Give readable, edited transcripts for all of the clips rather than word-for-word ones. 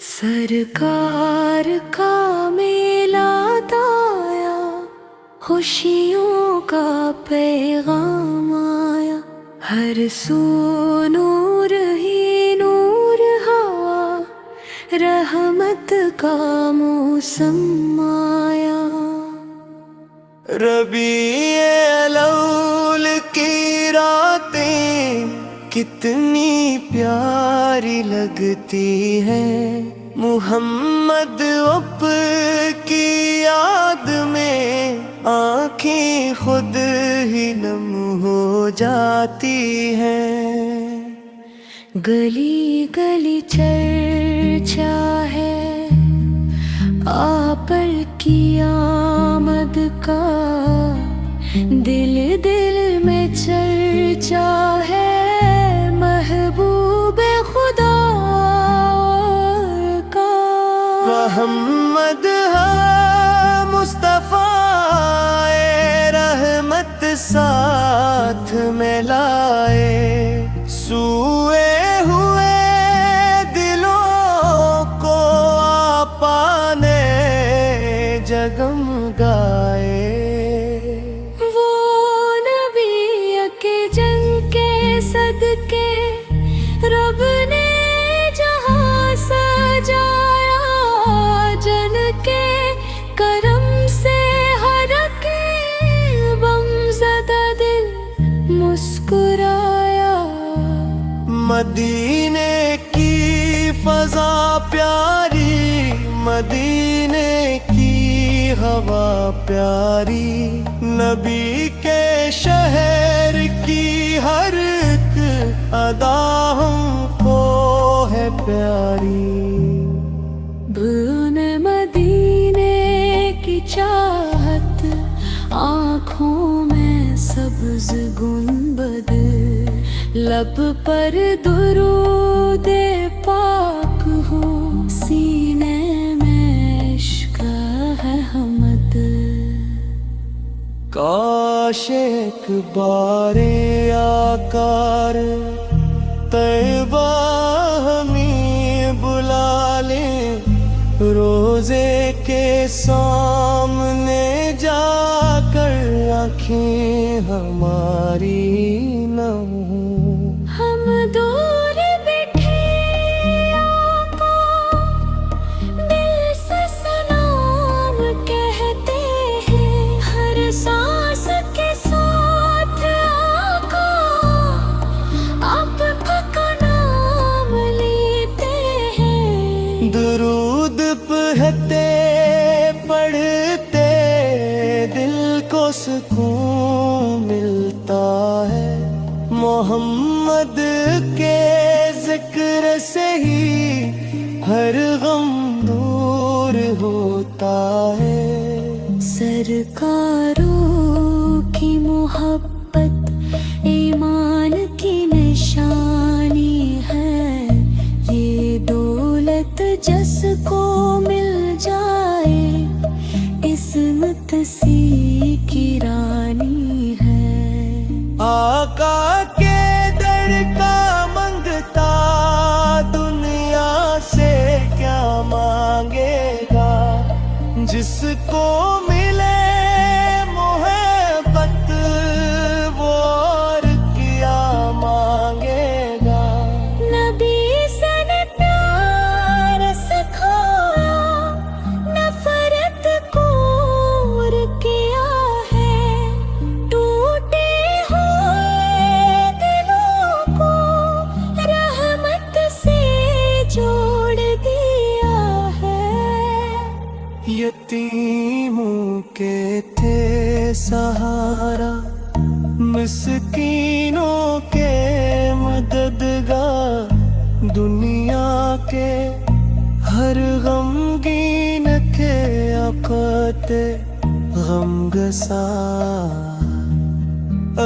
सरकार का मेला आया, खुशियों का पैगाम आया। हर सू नूर ही नूर हवा, रहमत का मौसम आया। रबीउल अव्वल की रातें कितनी प्यारी लगती हैं। मुहम्मद अब की याद में आँखें खुद ही नम हो जाती हैं। गली गली चर्चा है आपल की आमद का, दिल दिल में चर्चा है महबूब खुदा का। मोहम्मद मुस्तफा रहमत साथ में लाए, सूए हुए दिलों को आपने जगमगाए। वो नबी के जंग के सदके रब ने जहां सजाया, जन के करम से हर के बमज़दा दिल मुस्कुराया। मदीने की फजा प्यारी, मदीने की हवा प्यारी, नबी के शहर की हर एक अदा हमको है प्यारी। बुन मदीने की चाहत, आँखों में सब्ज गुंबद, लब पर दुरूद पाक हो, सीने में इश्क है हमद। काश एक बारे आकार तैबा हमें बुला ले, रोजे के सामने जाकर आँखें हमारी न हो। हम दूर बैठे आका, दिल से सलाम कहते हैं। हर सांस के साथ आका, आपका नाम लेते हैं। दुरूद पढ़ते पढ़ते दिल को सुकून मिलता है। मोहम्मद के जिक्र से ही हर गम दूर होता है। सरकारों की मोहब्बत ईमान की निशानी है। ये दौलत जिसको मिल जाए, इस्मत सी की रानी है। आका के दर का मंगता दुनिया से क्या मांगेगा, जिसको मिले मोहब्बत वो और क्या मांगेगा। नबी से ने प्यार सिखाया, नफरत को और किया है। टूटे यतीमों के थे सहारा, मिस्कीनों के मददगार, दुनिया के हर गमगीन के अक़ते गमगसार।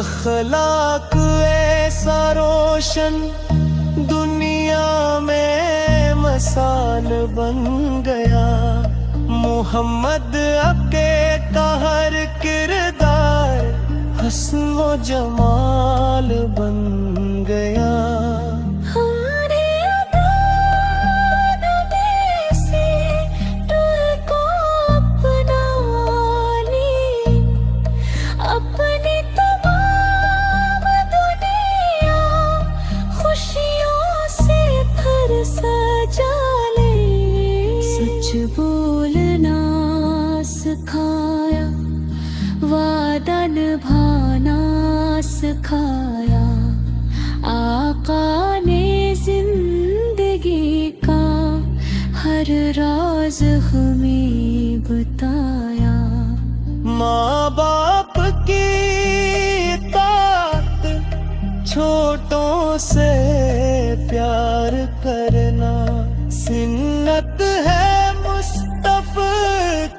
अखलाक ऐसा रोशन दुनिया में मसाल बन गया। मोहम्मद के जमाल बन गया। हमारे अदान में से तुझको अपना ली, अपनी तमाम दुनिया खुशियों से भर सजा ले। सच बोलना सिखाया, वादा निभाना सिखाया, आका ने जिंदगी का हर राज हमें बताया। माँ बाप की इताअत, छोटों से प्यार करना सुन्नत है मुस्तफ़ा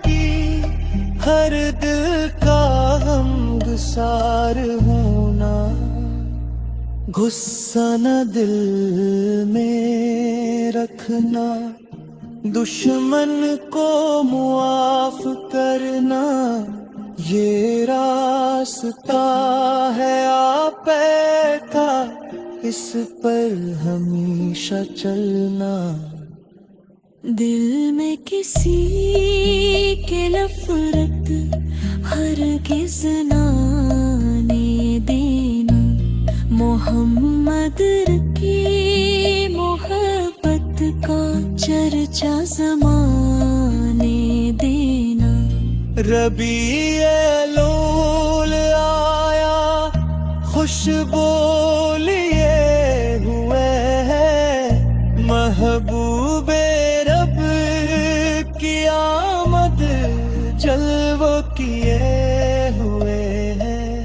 की। हर दिल का हमगुसार होना, गुस्सा न दिल में रखना, दुश्मन को मुआफ करना। ये रास्ता है आपे का, इस पर हमेशा चलना। दिल में किसी के नफरत हरगिज़ ना आने देना। मोहम्मद की मोहब्बत का चर्चा ज़माने देना। रबीउल आया, खुशबू लिए हुए है, महबूबे रब की आमद जल्वो किए हुए हैं।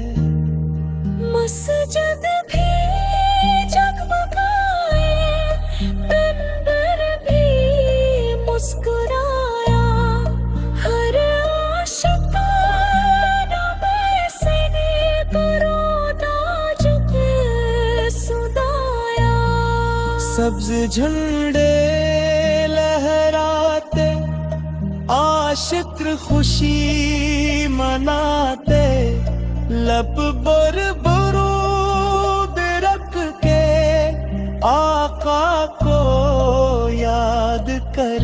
मस्जिद भी जगमगाए, मिंबर भी मुस्कुराया, हर आशिकाना में से कोरोना झुके सुनाया। सब्ज झंडे लहराते, आशिक खुशी मनाते, लब पर बरूद रख के आका को याद कर